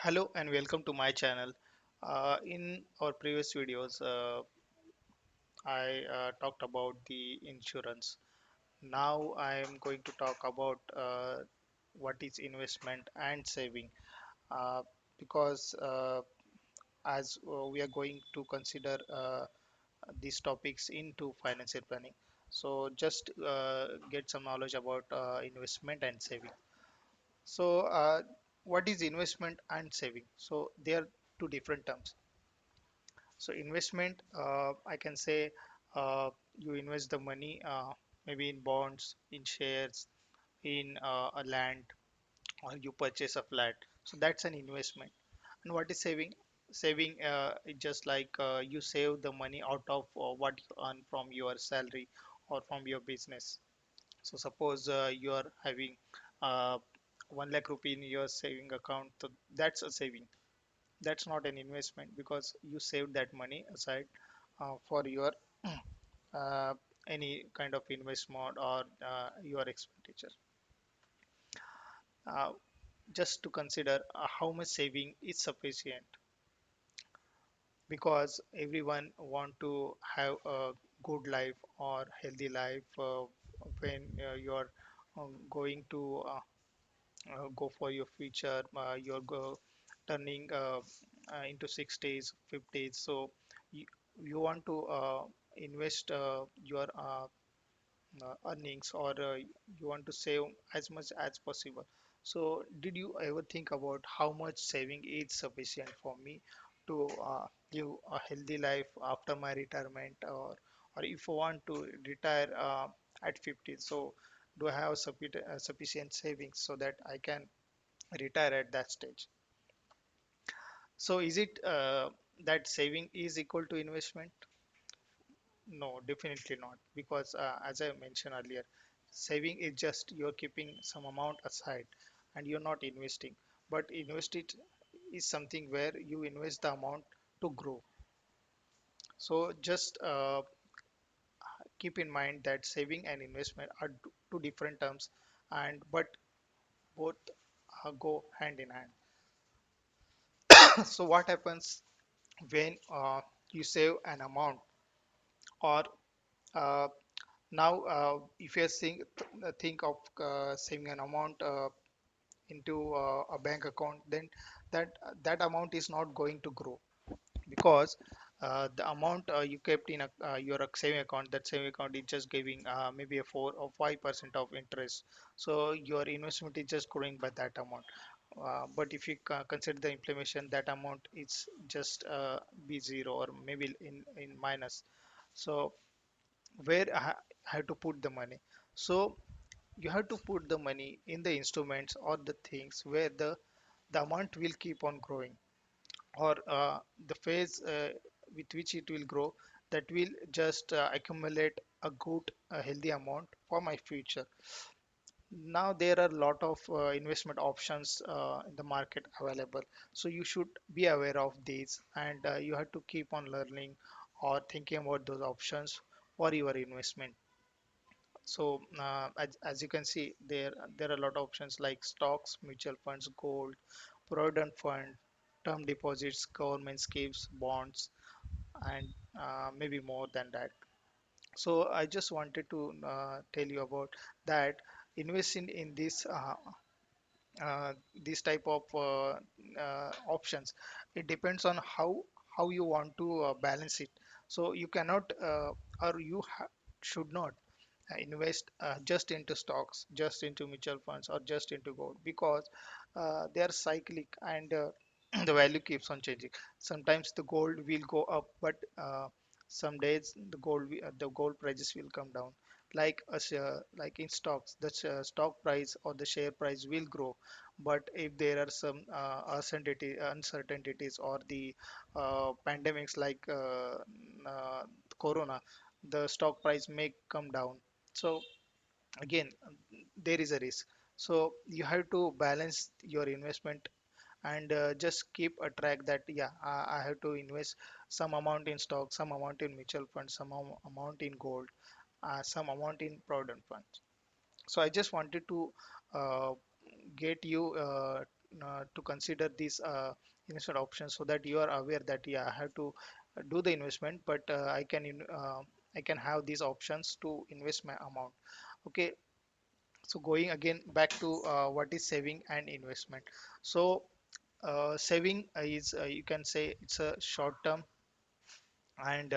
Hello and welcome to my channel. In our previous videos, I talked about the insurance. Now I am going to talk about what is investment and saving uh, because as we are going to consider these topics into financial planning. So just get some knowledge about investment and saving. So what is investment and saving? So they are two different terms. So investment, I can say you invest the money maybe in bonds, in shares, in a land, or you purchase a flat. So that's an investment. And what is saving? Saving is just like you save the money out of what you earn from your salary or from your business. So suppose you are having uh, 1 lakh rupee in your saving account, so that's a saving. That's not an investment because you saved that money aside for your uh, any kind of investment or your expenditure. Uh, just to consider how much saving is sufficient because everyone want to have a good life or healthy life when you are going to go for your future. You're turning into 60s, 50s. So you, you want to invest your earnings or you want to save as much as possible. So did you ever think about how much saving is sufficient for me to live a healthy life after my retirement, or if I want to retire at 50? So do I have sufficient savings so that I can retire at that stage? So is it that saving is equal to investment? No, definitely not. Because as I mentioned earlier, saving is just you're keeping some amount aside and you're not investing. But invest it is something where you invest the amount to grow. So just keep in mind that saving and investment are two different terms, and but both go hand in hand. So what happens when you save an amount or uh, now if you're think of saving an amount into a bank account, then that amount is not going to grow because the amount you kept in your saving account, that saving account is just giving maybe a 4 or 5% of interest. So your investment is just growing by that amount. But if you consider the inflation, that amount is just be zero or maybe in minus. So where I have to put the money? So you have to put the money in the instruments or the things where the amount will keep on growing, or the phase with which it will grow, that will just accumulate a good healthy amount for my future. Now there are a lot of investment options in the market available, so you should be aware of these, and you have to keep on learning or thinking about those options for your investment. So as you can see, there are a lot of options like stocks, mutual funds, gold, provident fund, term deposits, government schemes, bonds, and maybe more than that. So I just wanted to tell you about that. Investing in this type of options, it depends on how you want to balance it. So you cannot or you should not invest just into stocks, just into mutual funds, or just into gold because they are cyclic, and the value keeps on changing. Sometimes the gold will go up, but some days the gold prices will come down. Like in stocks, the stock price or the share price will grow, but if there are some uncertainties or the pandemics like corona, the stock price may come down. So again, there is a risk. So you have to balance your investment and just keep a track that yeah, I have to invest some amount in stock, some amount in mutual funds, some amount in gold, some amount in provident funds. So I just wanted to uh, get you to consider these investment options, so that you are aware that yeah, I have to do the investment, but I can have these options to invest my amount. Okay, so going again back to what is saving and investment. So saving is, you can say, it's a short term, and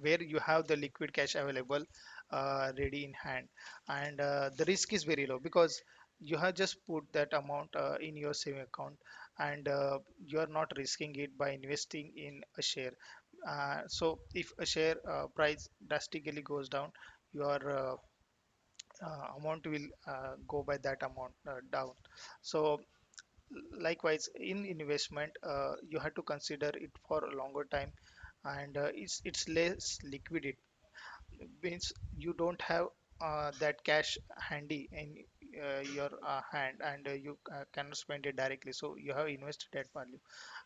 where you have the liquid cash available, ready in hand, and the risk is very low because you have just put that amount in your saving account, and you are not risking it by investing in a share. So if a share price drastically goes down, your amount will go by that amount down. So likewise in investment, you have to consider it for a longer time, and it's less liquidity, means you don't have that cash handy in your hand, and you cannot spend it directly, so you have invested that value.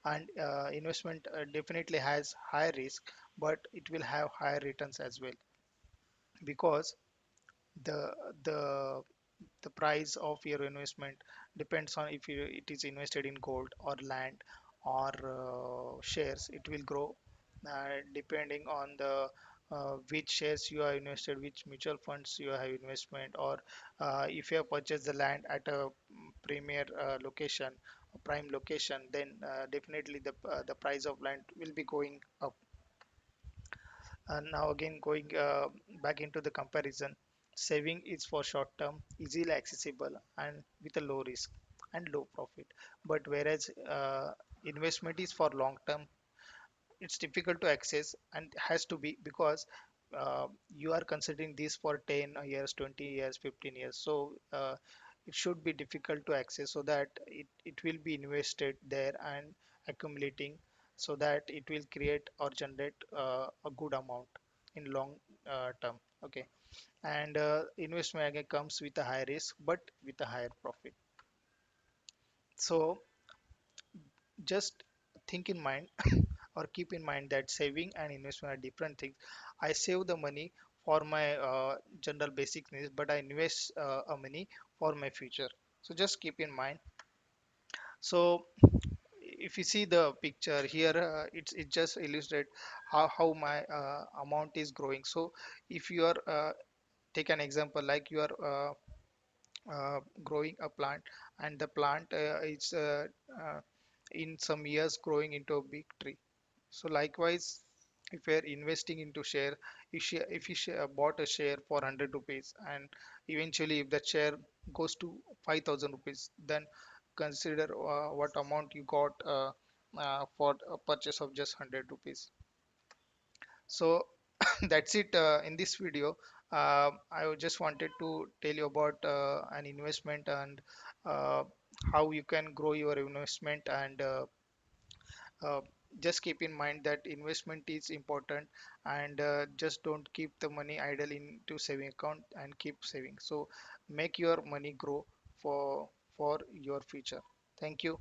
And investment definitely has high risk, but it will have higher returns as well, because the the the price of your investment depends on if it is invested in gold or land or shares. It will grow depending on the which shares you are invested, which mutual funds you have investment, or if you have purchased the land at a premier location, a prime location, then definitely the price of land will be going up. And now again going back into the comparison, saving is for short term, easily accessible, and with a low risk and low profit. But whereas investment is for long term, it's difficult to access and has to be, because you are considering this for 10 years, 20 years, 15 years. So it should be difficult to access, so that it will be invested there and accumulating, so that it will create or generate a good amount in long term. Okay, and investment again comes with a high risk but with a higher profit. So just think in mind or keep in mind that saving and investment are different things. I save the money for my general basic needs, but I invest a money for my future. So just keep in mind. So if you see the picture here, it just illustrate how my amount is growing. So if you are take an example, like you are growing a plant, and the plant is in some years growing into a big tree. So likewise, if you're investing into share, if you bought a share for 100 rupees, and eventually if that share goes to 5,000 rupees, then consider what amount you got for a purchase of just 100 rupees. So that's it in this video. I just wanted to tell you about an investment, and uh, how you can grow your investment, and uh, just keep in mind that investment is important, and just don't keep the money idle into saving account, and keep saving. So make your money grow for your future. Thank you.